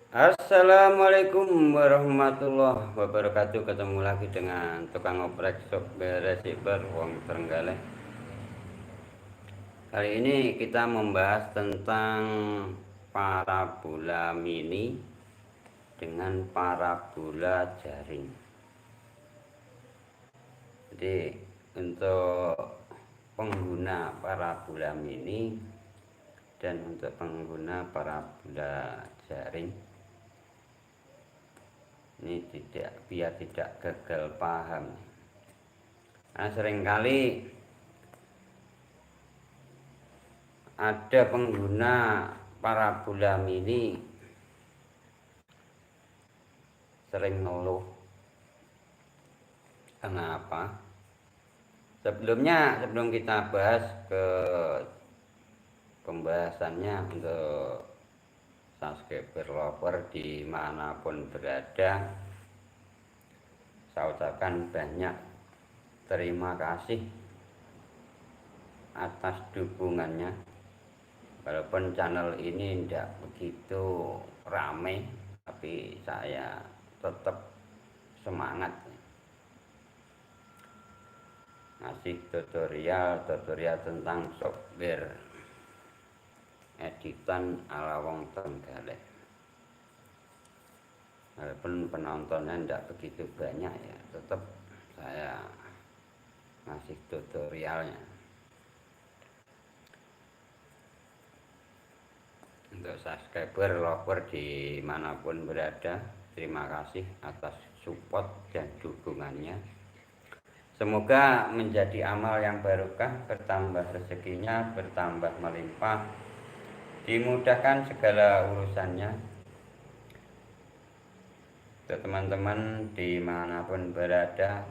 Assalamualaikum warahmatullahi wabarakatuh. Ketemu lagi dengan tukang oprek software receiver Wong Trenggalek. Kali ini kita membahas tentang parabola mini dengan parabola jaring. Jadi untuk pengguna parabola mini dan untuk pengguna parabola jaring, ini biar tidak gagal paham. Nah, seringkali ada pengguna parabola mini sering ngeluh. Kenapa? Sebelum kita bahas ke pembahasannya untuk subscriber lover dimanapun berada, saya ucapkan banyak terima kasih atas dukungannya. Walaupun channel ini tidak begitu ramai, tapi saya tetap semangat ngasih tutorial tentang software editan ala Wong Trenggalek. Walaupun penontonnya tidak begitu banyak, ya tetap saya ngasih tutorialnya. Untuk subscriber lover dimanapun berada, terima kasih atas support dan dukungannya. Semoga menjadi amal yang barokah, bertambah rezekinya, bertambah melimpah, dimudahkan segala urusannya. Untuk teman-teman dimanapun berada,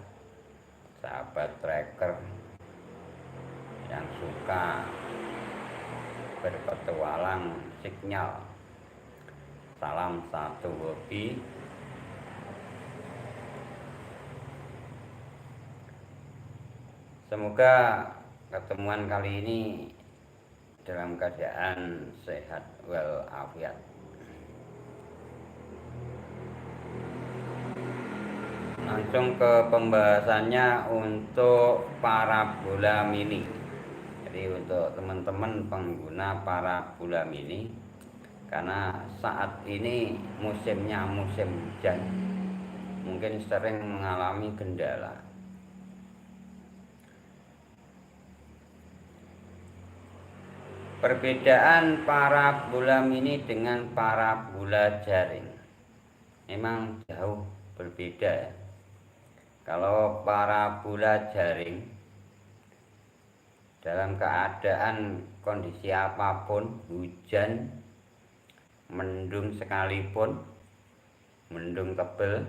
sahabat tracker yang suka berpetualang signal, salam satu hobi. Semoga pertemuan kali ini dalam keadaan sehat walafiat. Langsung ke pembahasannya untuk parabola mini. Jadi untuk teman-teman pengguna parabola mini, karena saat ini musimnya musim hujan, mungkin sering mengalami kendala. Perbedaan parabola mini dengan parabola jaring memang jauh berbeda ya. Kalau parabola jaring, dalam keadaan kondisi apapun, hujan, mendung sekalipun, mendung tebel,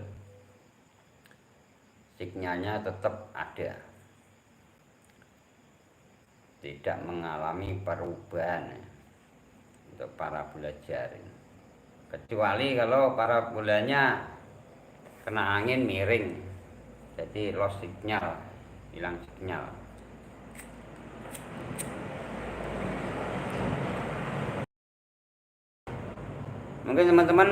sinyalnya tetap ada, tidak mengalami perubahan untuk parabola jaring. Kecuali kalau parabolanya kena angin miring, jadi lost signal, hilang signal. Mungkin teman-teman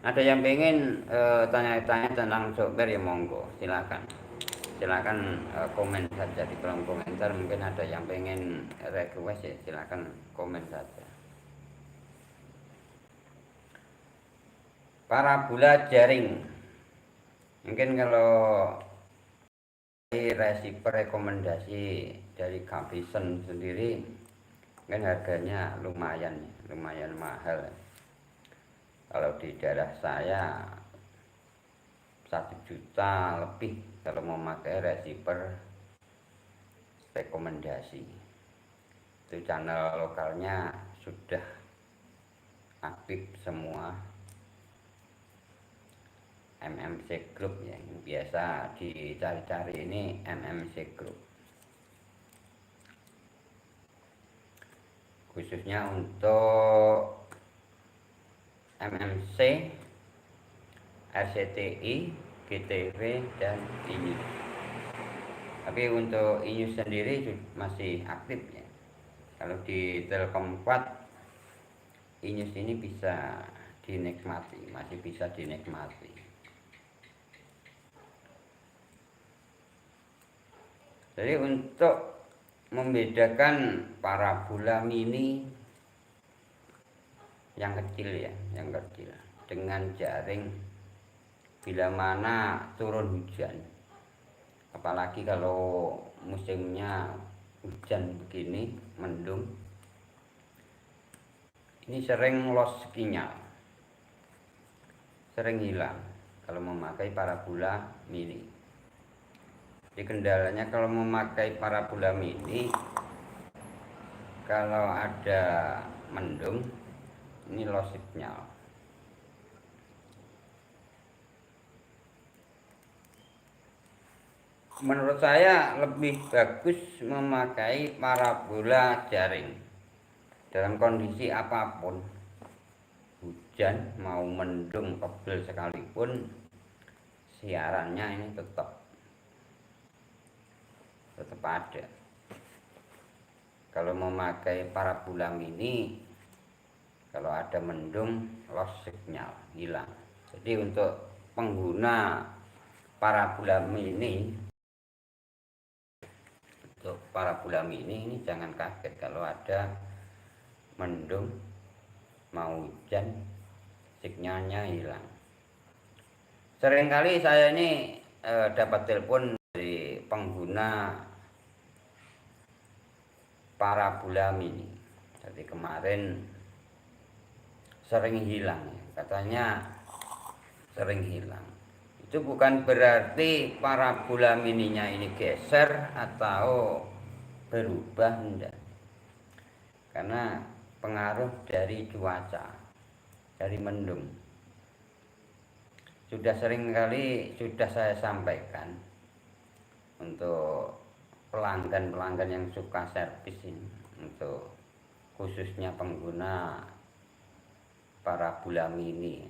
ada yang pengen tanya-tanya tentang software, ya monggo, silakan komen saja di kolom komentar. Mungkin ada yang pengen request, ya silakan komen saja. Parabola jaring, mungkin kalau receiver rekomendasi dari Capison sendiri, kan harganya lumayan mahal. Kalau di daerah saya 1 juta lebih kalau mau pakai receiver rekomendasi. Itu channel lokalnya sudah aktif semua, MMC Group ya, yang biasa dicari-cari ini MMC Group. Khususnya untuk MMC, RCTI, GTV, dan INUS. Tapi untuk INUS sendiri masih aktif ya. Kalau di Telkom 4 Inus ini bisa dinikmati, masih bisa dinikmati. Jadi untuk membedakan parabola mini yang kecil ya, yang kecil dengan jaring bila mana turun hujan, apalagi kalau musimnya hujan begini, mendung, ini sering loss sinyal, sering hilang kalau memakai parabola mini. Jadi kendalanya kalau memakai parabola mini, kalau ada mendung ini loss signal. Menurut saya lebih bagus memakai parabola jaring dalam kondisi apapun, hujan mau mendung tebel sekalipun, siarannya ini tetap ada. Kalau memakai parabola mini, kalau ada mendung loss signal, hilang. Jadi untuk pengguna parabola mini, ini jangan kaget kalau ada mendung mau hujan, sinyalnya hilang. Seringkali saya ini dapat telepon dari pengguna parabola mini. Jadi kemarin sering hilang, katanya sering hilang. Itu bukan berarti parabola mininya ini geser atau berubah, enggak. Karena pengaruh dari cuaca, dari mendung. Sudah sering kali sudah saya sampaikan untuk pelanggan-pelanggan yang suka servis ini, untuk khususnya pengguna parabola mini.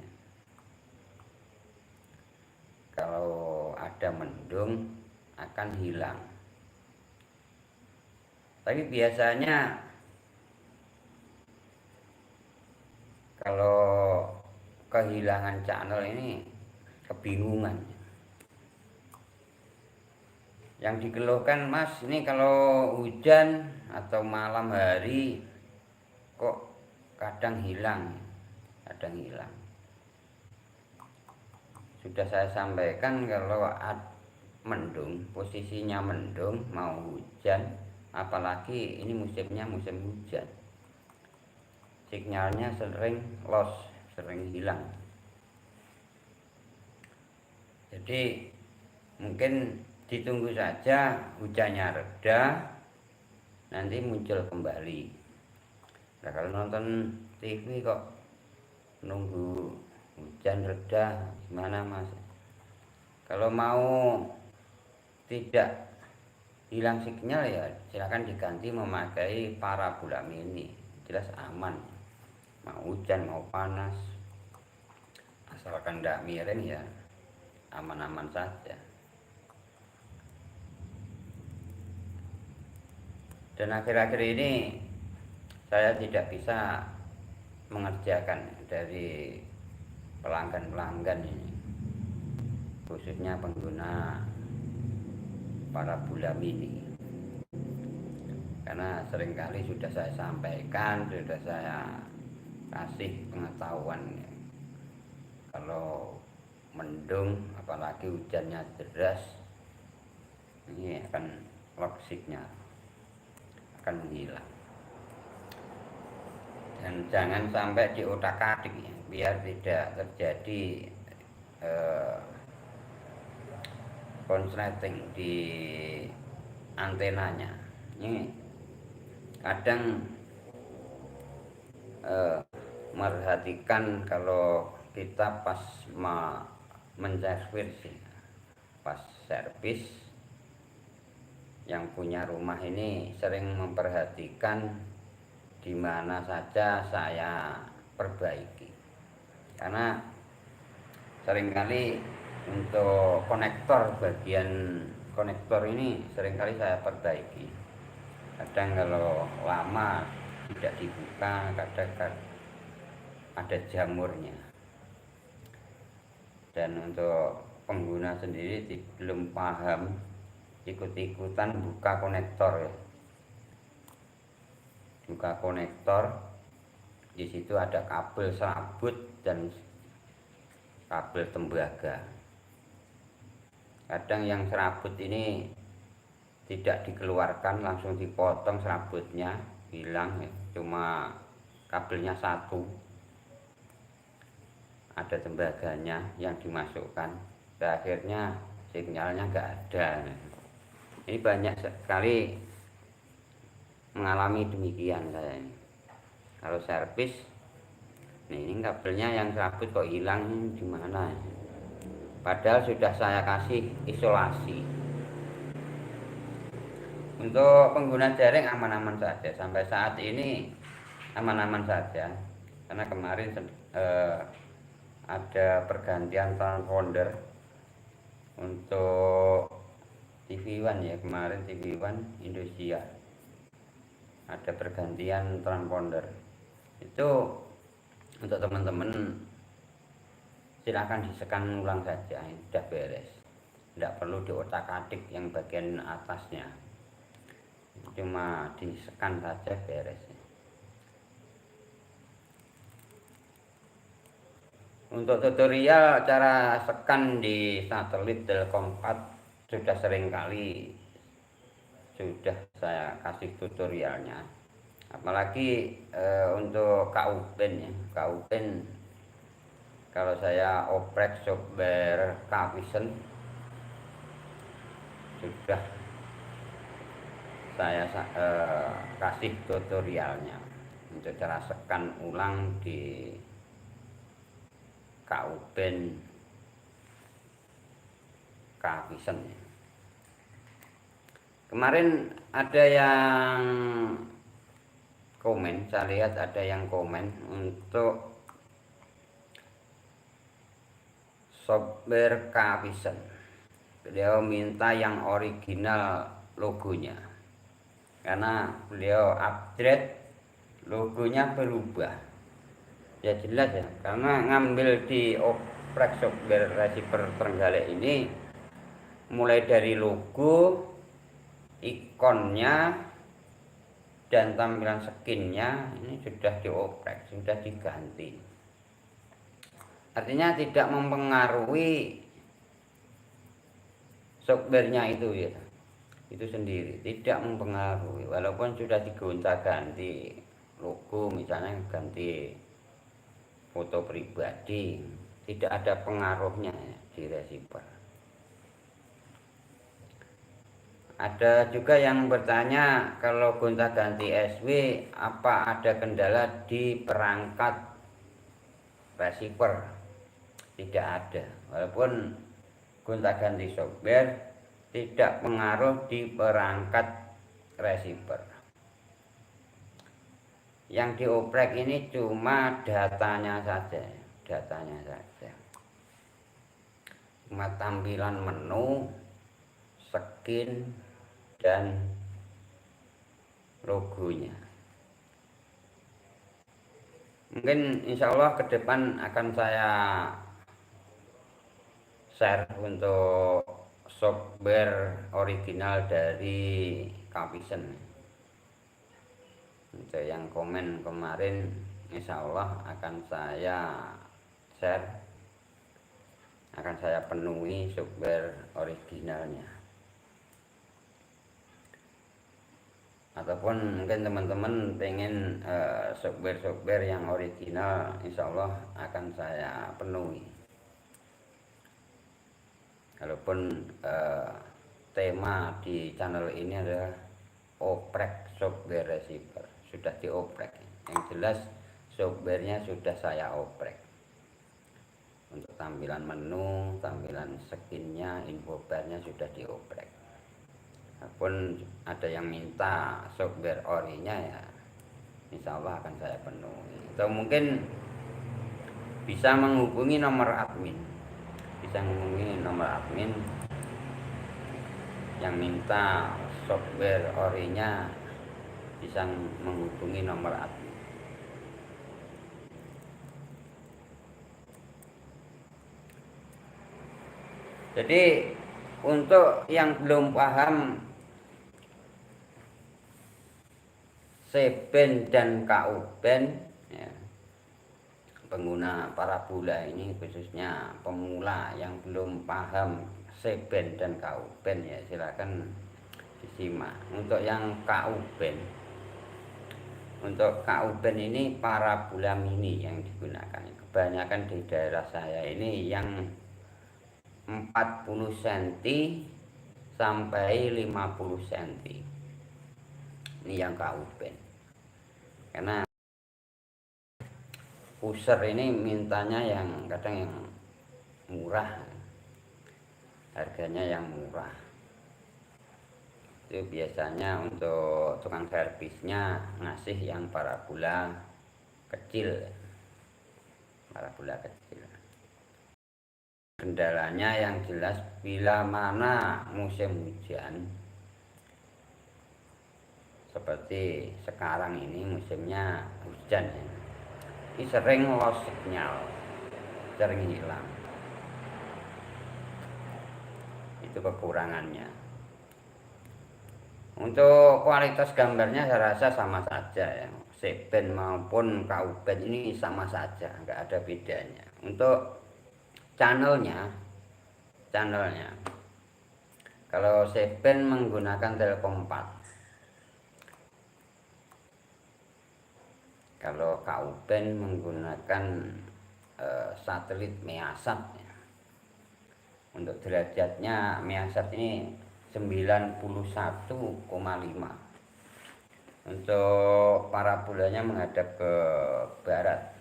Kalau ada mendung akan hilang. Tapi biasanya kalau kehilangan channel ini kebingungan. Yang dikeluhkan, Mas, ini kalau hujan atau malam hari kok kadang hilang. Sudah saya sampaikan kalau mendung, posisinya mendung mau hujan, apalagi ini musimnya musim hujan, sinyalnya sering loss, sering hilang. Jadi mungkin ditunggu saja hujannya reda, nanti muncul kembali. Nah, kalau nonton TV kok nunggu hujan reda, gimana, Mas? Kalau mau tidak hilang sinyal ya silakan diganti memakai parabola mini, jelas aman. Mau hujan mau panas, asalkan tidak miring ya aman-aman saja. Dan akhir-akhir ini saya tidak bisa mengerjakan dari pelanggan-pelanggan ini, khususnya pengguna parabola mini, karena seringkali sudah saya sampaikan, sudah saya kasih pengetahuan, kalau mendung apalagi hujannya deras ini akan locksignya akan menghilang. Dan jangan sampai diotak-atik ya, biar tidak terjadi konsleting di antenanya. Ini kadang merhatikan kalau kita pas menservis, pas servis, yang punya rumah ini sering memperhatikan di mana saja saya perbaiki, karena seringkali untuk konektor, bagian konektor ini seringkali saya perbaiki. Kadang kalau lama tidak dibuka, kadang ada jamurnya. Dan untuk pengguna sendiri belum paham, ikut-ikutan buka konektor ya. Buka konektor, di situ ada kabel serabut dan kabel tembaga. Kadang yang serabut ini tidak dikeluarkan, langsung dipotong serabutnya, hilang ya. Cuma kabelnya satu, ada tembaganya yang dimasukkan. Akhirnya sinyalnya nggak ada. Ini banyak sekali mengalami demikian saya ini. Kalau servis, nih ini kabelnya yang serabut kok hilang, di mana? Padahal sudah saya kasih isolasi. Untuk pengguna jaring aman-aman saja, sampai saat ini aman-aman saja. Karena kemarin ada pergantian transponder untuk TV One ya, kemarin TV One Indonesia ada pergantian transponder. Itu untuk teman-teman silahkan disekan ulang saja, sudah beres, tidak perlu diotak-atik yang bagian atasnya, cuma disekan saja beres. Untuk tutorial cara sekan di satelit Telkom 4 sudah sering kali sudah saya kasih tutorialnya, apalagi untuk KUPen ya. KUPen kalau saya oprek software Kvision sudah saya kasih tutorialnya untuk cara sekan ulang di KUPen Kvision. Kemarin ada yang komen, saya lihat ada yang komen untuk software Kvision. Beliau minta yang original logonya, karena beliau upgrade logonya berubah. Ya jelas ya, karena ngambil di oprek software receiver Trenggalek ini, mulai dari logo, ikonnya, dan tampilan skinnya ini sudah dioprek, sudah diganti. Artinya tidak mempengaruhi softwarenya itu ya, itu sendiri tidak mempengaruhi, walaupun sudah digonta-ganti logo, misalnya ganti foto pribadi, tidak ada pengaruhnya di receiver. Ada juga yang bertanya, kalau gonta-ganti SW apa ada kendala di perangkat receiver? Tidak ada, walaupun gonta-ganti software tidak pengaruh di perangkat receiver. Yang dioprek ini cuma datanya saja, cuma tampilan menu, skin, dan logonya. Mungkin insya Allah ke depan akan saya share untuk software original dari Kvision. Untuk yang komen kemarin, insya Allah akan saya share, akan saya penuhi software originalnya. Ataupun mungkin teman-teman pengen software yang original, insya Allah akan saya penuhi. Walaupun tema di channel ini adalah oprek software receiver, sudah dioprek. Yang jelas softwarenya sudah saya oprek. Untuk tampilan menu, tampilan skinnya, info barnya sudah dioprek. Walaupun ada yang minta software orinya ya, insya Allah akan saya penuhi. Atau mungkin bisa menghubungi nomor admin. Yang minta software orinya, bisa menghubungi nomor admin. Jadi untuk yang belum paham C-band dan KU-band ya, pengguna parabola ini khususnya pemula yang belum paham C-band dan KU-band ya silakan disimak. Untuk yang KU-band, untuk KU-band ini parabola mini yang digunakan. Kebanyakan di daerah saya ini yang 40 cm sampai 50 cm. Ini yang KU-band. Karena user ini mintanya yang kadang yang murah, harganya yang murah. Itu biasanya untuk tukang servisnya ngasih yang parabola kecil, parabola kecil. Kendalanya yang jelas bila mana musim hujan seperti sekarang ini musimnya hujan ya. Ini sering lost signal, sering hilang. Itu kekurangannya. Untuk kualitas gambarnya saya rasa sama saja ya. C-band maupun KU-band ini sama saja, nggak ada bedanya. Untuk channelnya, kalau C-band menggunakan Telkom 4, kalau KU-band menggunakan satelit Measat ya. Untuk derajatnya Measat ini 91,5. Untuk parabolanya menghadap ke barat,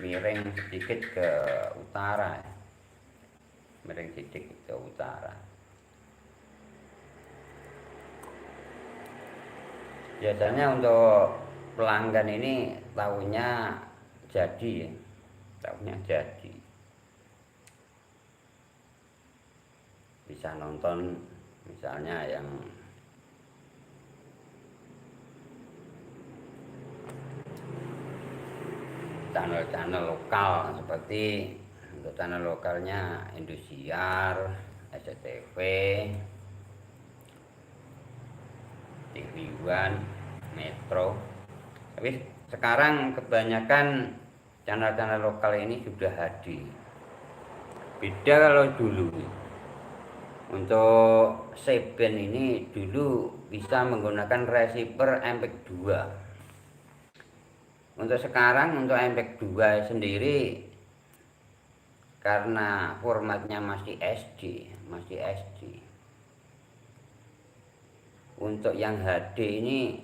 miring sedikit ke utara ya. Miring sedikit ke utara. Biasanya untuk pelanggan ini tahunya jadi ya. Tahunya jadi. Bisa nonton misalnya yang channel-channel lokal seperti untuk channel lokalnya Indosiar, SCTV, TV One, Metro. Tapi sekarang kebanyakan channel-channel lokal ini sudah HD. Beda kalau dulu. Untuk C-band ini dulu bisa menggunakan receiver MPEG-2. Untuk sekarang untuk MPEG-2 sendiri karena formatnya masih SD. Untuk yang HD ini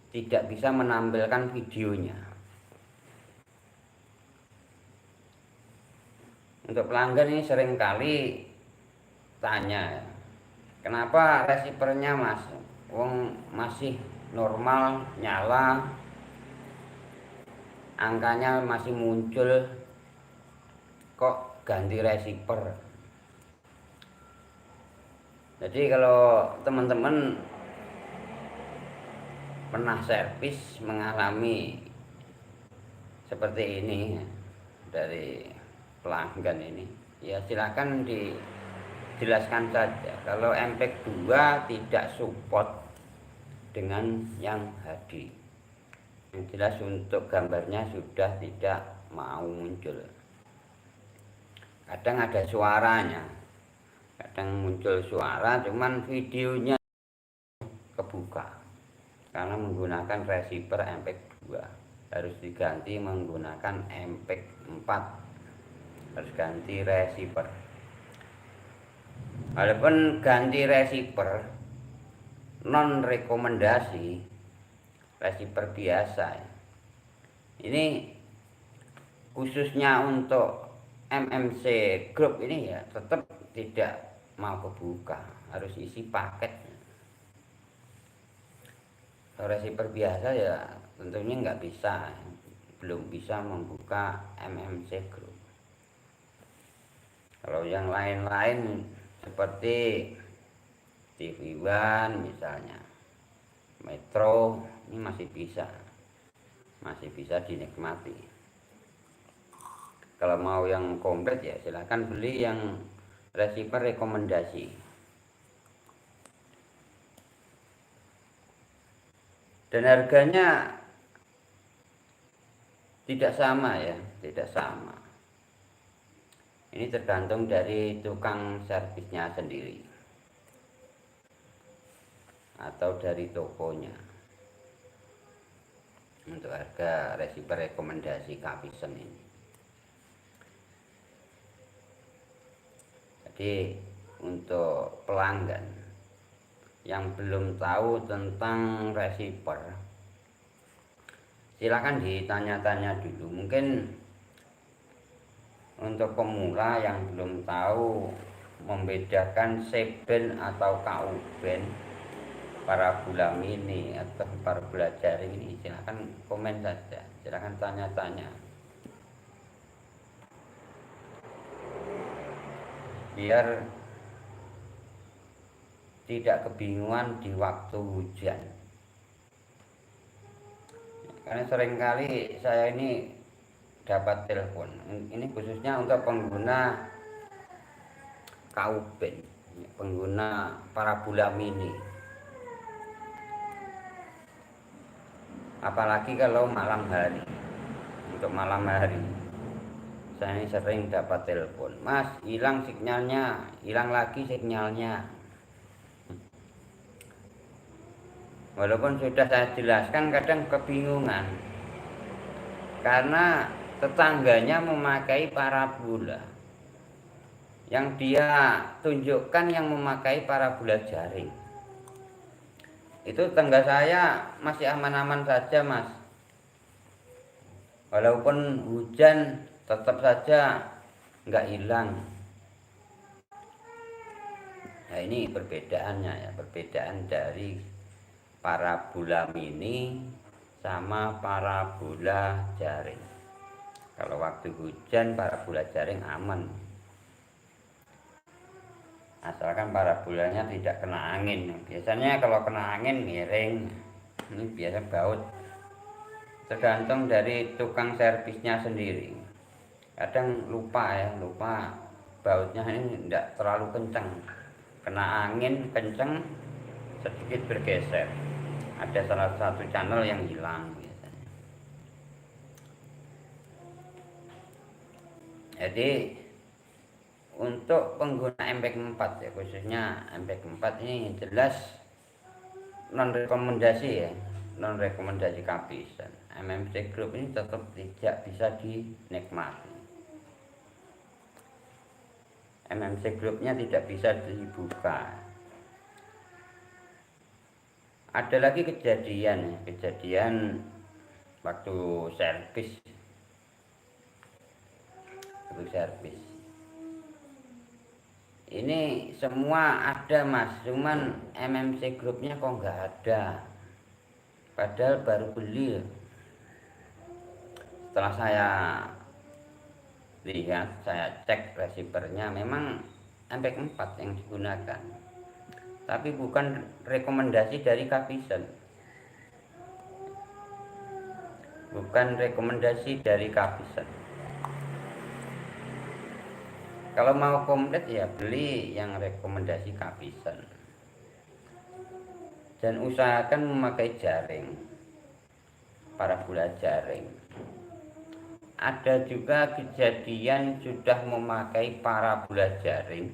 tidak bisa menampilkan videonya. Untuk pelanggan ini seringkali tanya, kenapa receivernya mas, wong masih normal nyala, angkanya masih muncul, kok ganti receiver? Jadi kalau teman-teman pernah servis mengalami seperti ini dari pelanggan ini, ya silakan dijelaskan saja. Kalau MPEG-2 tidak support dengan yang HD. Yang jelas untuk gambarnya sudah tidak mau muncul. Kadang ada suaranya, kadang muncul suara, cuman videonya kebuka karena menggunakan receiver MPEG-2. Harus diganti menggunakan MPEG-4, harus ganti receiver. Walaupun ganti receiver non rekomendasi, receiver biasa ini khususnya untuk MMC Group ini ya tetap tidak mau kebuka, harus isi paket. Kalau receiver biasa ya tentunya nggak bisa, belum bisa membuka MMC Group. Kalau yang lain-lain seperti TV One misalnya, Metro, ini masih bisa dinikmati. Kalau mau yang komplit ya silahkan beli yang receiver rekomendasi. Dan harganya tidak sama ya, tidak sama. Ini tergantung dari tukang servisnya sendiri atau dari tokonya untuk harga receiver rekomendasi Capison ini. Jadi untuk pelanggan yang belum tahu tentang receiver, silakan ditanya-tanya dulu. Mungkin untuk pemula yang belum tahu membedakan C-band atau KU-band, parabola mini atau parabola jaring ini, silahkan komen saja, silahkan tanya-tanya biar tidak kebingungan di waktu hujan. Karena seringkali saya ini dapat telepon, ini khususnya untuk pengguna KU-band, pengguna parabola mini, apalagi kalau malam hari. Untuk malam hari saya ini sering dapat telepon, "Mas, hilang sinyalnya, hilang lagi sinyalnya." Walaupun sudah saya jelaskan, kadang kebingungan karena tetangganya memakai parabola, yang dia tunjukkan yang memakai parabola jaring. Itu tetangga saya masih aman-aman saja, Mas. Walaupun hujan tetap saja nggak hilang. Nah, ini perbedaannya ya, perbedaan dari parabola mini sama parabola jaring. Kalau waktu hujan parabola jaring aman, asalkan parabolanya tidak kena angin. Biasanya kalau kena angin miring, ini biasa baut. Tergantung dari tukang servisnya sendiri. Kadang lupa bautnya ini tidak terlalu kencang, kena angin kencang sedikit bergeser, ada salah satu channel yang hilang biasanya. Jadi untuk pengguna MPEG 4 ya, khususnya MPEG 4 ini jelas non rekomendasi ya, non rekomendasi Capison. MMC Group ini tetap tidak bisa dinikmati. MMC Groupnya tidak bisa dibuka. Ada lagi kejadian waktu servis. Ini semua ada, Mas, cuman MMC Groupnya kok nggak ada. Padahal baru beli. Setelah saya lihat, saya cek receivernya, memang MPEG 4 yang digunakan, tapi bukan rekomendasi dari Capison. Bukan rekomendasi dari Capison. Kalau mau komplit ya beli yang rekomendasi Capison. Dan usahakan memakai jaring, parabola jaring. Ada juga kejadian sudah memakai parabola jaring,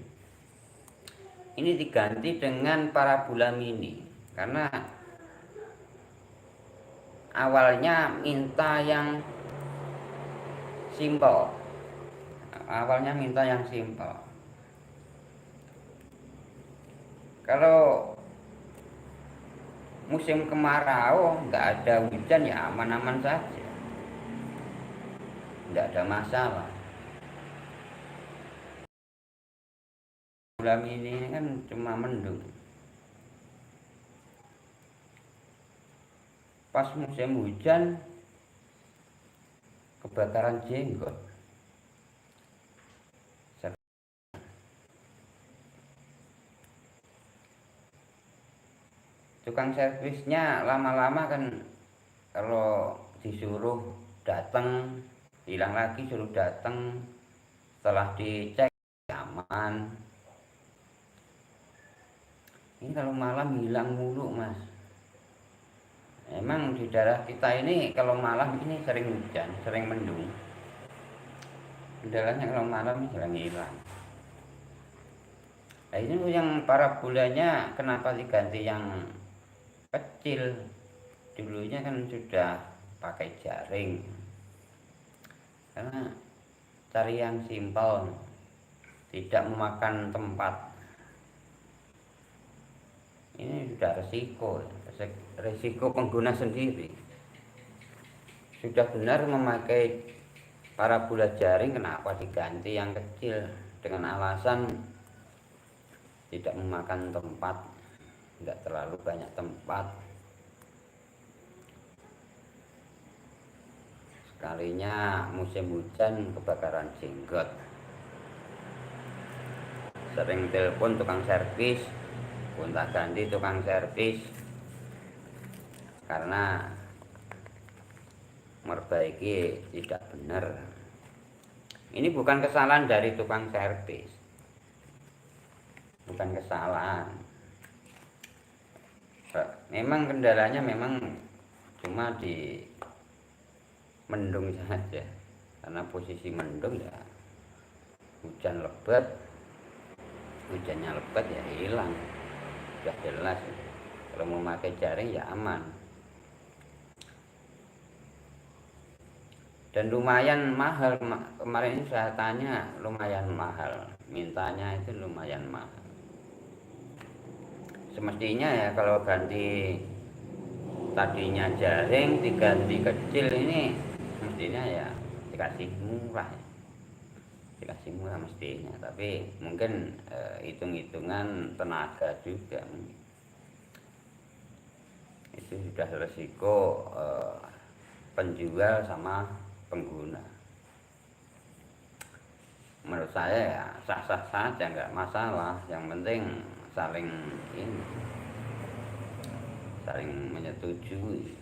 ini diganti dengan parabola mini karena awalnya minta yang simple. Kalau musim kemarau nggak ada hujan ya aman-aman saja, nggak ada masalah. Bulan ini kan cuma mendung. Pas musim hujan kebakaran jenggot. Tukang servisnya lama-lama kan kalau disuruh datang hilang lagi, suruh datang, setelah dicek aman, Ini kalau malam hilang mulu mas. Emang di daerah kita ini kalau malam ini sering hujan, sering mendung. Kendalanya kalau malam ini sering hilang. Nah ini yang parabolanya kenapa diganti yang kecil? Dulunya kan sudah pakai jaring. Karena cari yang simpel, tidak memakan tempat. Ini sudah resiko pengguna sendiri. Sudah benar memakai parabola jaring, kenapa diganti yang kecil dengan alasan tidak memakan tempat, tidak terlalu banyak tempat. Sekalinya musim hujan kebakaran jenggot, sering telepon tukang servis, gonta ganti tukang servis karena memperbaiki tidak benar. Ini bukan kesalahan dari tukang servis, bukan kesalahan. Memang kendalanya memang cuma di mendung saja, karena posisi mendung ya hujan lebat, hujannya lebat ya hilang, sudah jelas. Kalau mau pakai jaring ya aman. Dan lumayan mahal, kemarin ini saya tanya, lumayan mahal, mintanya itu lumayan mahal. Semestinya ya kalau ganti tadinya jaring diganti kecil ini mestinya ya dikasih murah ya. Dikasih murah mestinya, tapi mungkin hitung-hitungan tenaga juga. Itu sudah resiko penjual sama pengguna. Menurut saya ya sah-sah saja, nggak masalah. Yang penting saling menyetujui.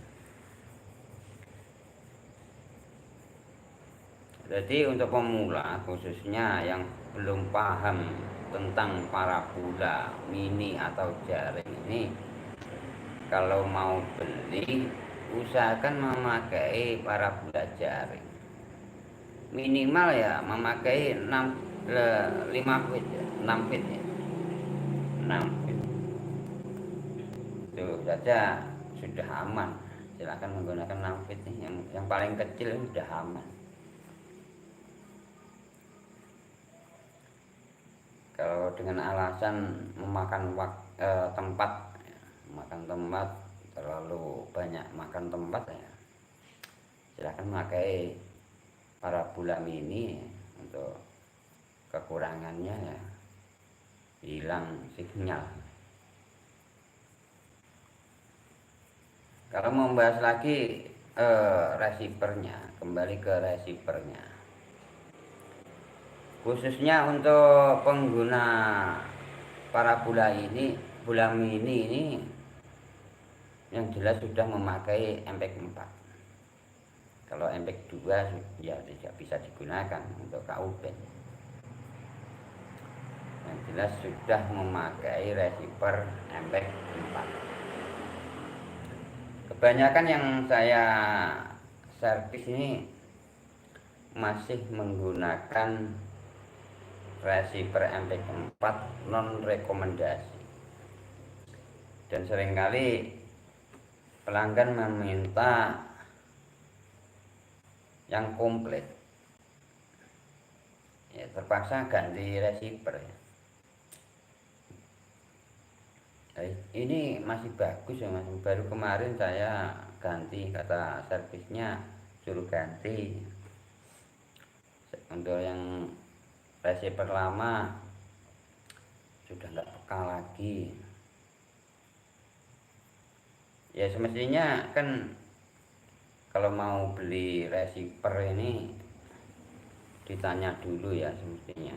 Jadi untuk pemula khususnya yang belum paham tentang parabola mini atau jaring ini, kalau mau beli usahakan memakai parabola jaring. Minimal ya memakai 5 feet ya, 6 feet ya. 6 feet. Itu saja sudah aman. Silakan menggunakan 6 feet nih, yang paling kecil sudah aman. Kalau dengan alasan memakan tempat, terlalu banyak makan tempat ya, silahkan memakai parabola mini untuk kekurangannya ya, hilang sinyal. Kalau mau membahas lagi receivernya, kembali ke receivernya. Khususnya untuk pengguna parabola ini, bola mini ini yang jelas sudah memakai MPEG 4. Kalau MPEG 2 ya tidak bisa digunakan untuk KUB. Yang jelas sudah memakai receiver MPEG 4. Kebanyakan yang saya servis ini masih menggunakan receiver MPEG 4 non rekomendasi, dan seringkali pelanggan meminta yang komplit ya, terpaksa ganti receiver ya. Ini masih bagus ya mas, baru kemarin saya ganti, kata servisnya suruh ganti. Untuk yang receiver lama sudah nggak peka lagi ya. Semestinya kan kalau mau beli receiver ini ditanya dulu ya, semestinya.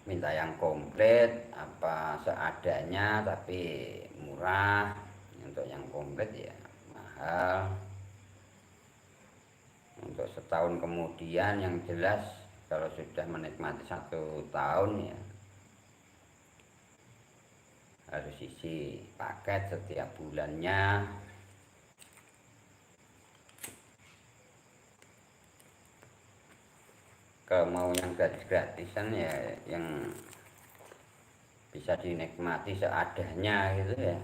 Minta yang komplit apa seadanya tapi murah. Untuk yang komplit ya mahal. Untuk setahun kemudian yang jelas kalau sudah menikmati 1 tahun ya harus isi paket setiap bulannya. Kalau mau yang gratisan ya yang bisa dinikmati seadanya gitu ya,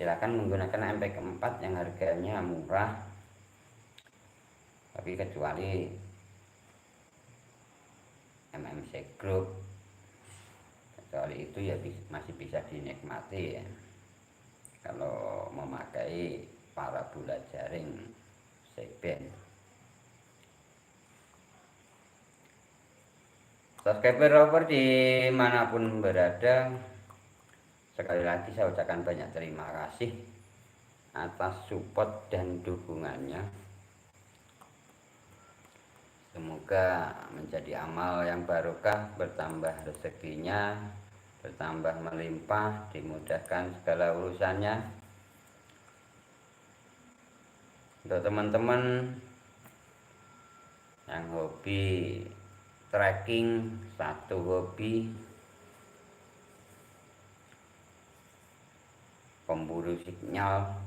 silakan menggunakan MP4 yang harganya murah, tapi kecuali MMC Group, kecuali itu ya masih bisa dinikmati ya kalau memakai parabola jaring C-band. Subscriber rover dimanapun berada, sekali lagi saya ucapkan banyak terima kasih atas support dan dukungannya. Semoga menjadi amal yang barokah, bertambah rezekinya, bertambah melimpah, dimudahkan segala urusannya. Untuk teman-teman yang hobi tracking, satu hobi pemburu sinyal,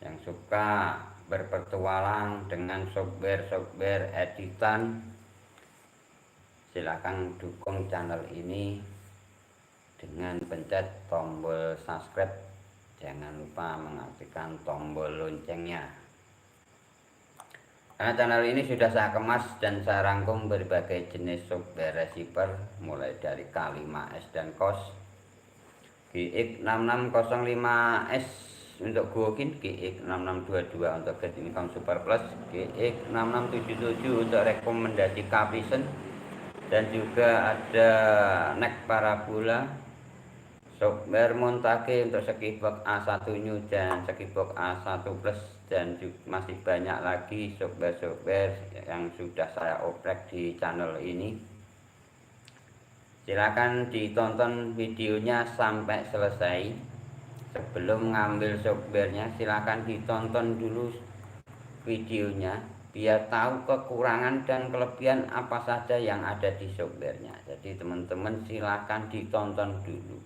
yang suka berpetualang dengan software editan, silakan dukung channel ini dengan pencet tombol subscribe. Jangan lupa mengaktifkan tombol loncengnya, karena channel ini sudah saya kemas dan saya rangkum berbagai jenis software receiver, mulai dari K5S dan COS, GX6605S untuk Gokin, GX6622 untuk Get Income Super Plus, GX6677 untuk rekomendasi Capison, dan juga ada NEC Parabola, software montage untuk Skibox A1 New dan Skibox A1 Plus, dan masih banyak lagi software yang sudah saya oprek di channel ini. Silakan ditonton videonya sampai selesai. Sebelum mengambil softwarenya, silakan ditonton dulu videonya biar tahu kekurangan dan kelebihan apa saja yang ada di softwarenya. Jadi teman-teman silakan ditonton dulu.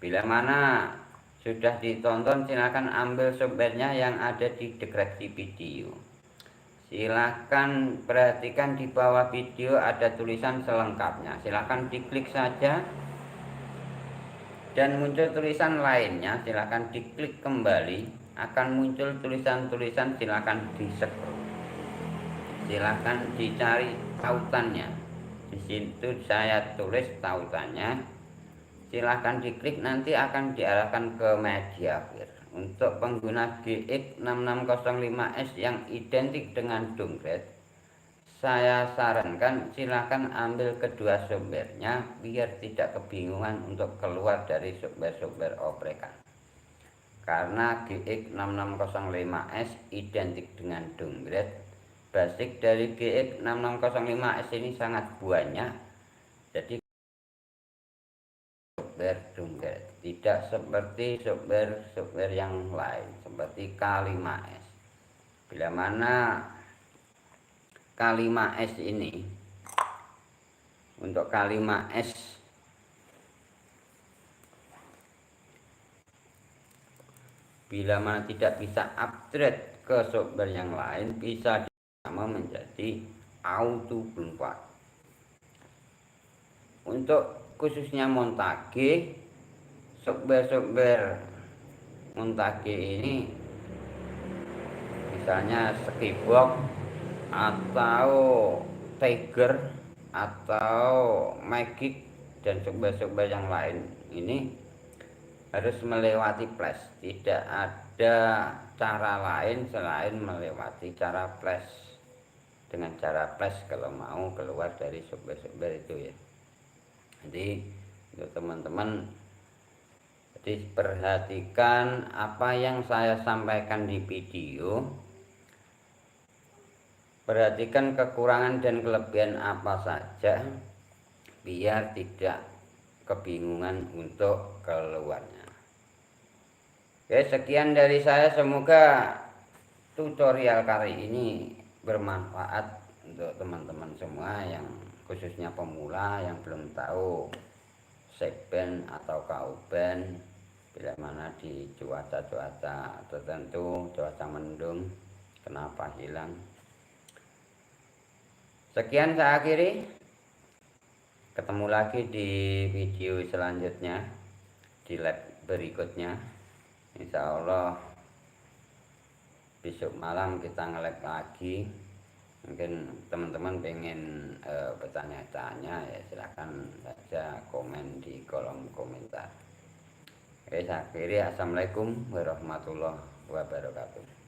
Bila mana sudah ditonton, silakan ambil softwarenya yang ada di deskripsi video. Silakan perhatikan di bawah video ada tulisan selengkapnya. Silakan diklik saja, dan muncul tulisan lainnya. Silakan diklik kembali, akan muncul tulisan-tulisan. Silakan di-scroll. Silakan dicari tautannya. Di situ saya tulis tautannya. Silahkan diklik, nanti akan diarahkan ke MediaWire. Untuk pengguna GX6605S yang identik dengan downgrade, saya sarankan silahkan ambil kedua softwarenya biar tidak kebingungan untuk keluar dari software oprekan. Karena GX6605S identik dengan downgrade, basic dari GX6605S ini sangat banyak. Jadi downgrade tidak seperti software yang lain seperti K5S. Bila mana K5S ini, untuk K5S bila mana tidak bisa upgrade ke software yang lain, bisa sama menjadi auto bluepath. Untuk khususnya montage, software montage ini misalnya Skibox atau Tiger atau Magic dan software yang lain ini harus melewati flash. Tidak ada cara lain selain melewati cara flash. Dengan cara flash kalau mau keluar dari software itu ya. Jadi untuk teman-teman, jadi perhatikan apa yang saya sampaikan di video, perhatikan kekurangan dan kelebihan apa saja biar tidak kebingungan untuk keluarnya. Oke, sekian dari saya, semoga tutorial kali ini bermanfaat untuk untuk teman-teman semua yang khususnya pemula yang belum tahu sekben atau kauben bila mana di cuaca-cuaca tertentu, cuaca mendung, kenapa hilang. Sekian saya akhiri, ketemu lagi di video selanjutnya, di lab berikutnya. Insya Allah besok malam kita nge-lab lagi. Mungkin teman-teman pengen bertanya-tanya, ya silahkan saja komen di kolom komentar. Oke, saya akhiri. Assalamualaikum warahmatullahi wabarakatuh.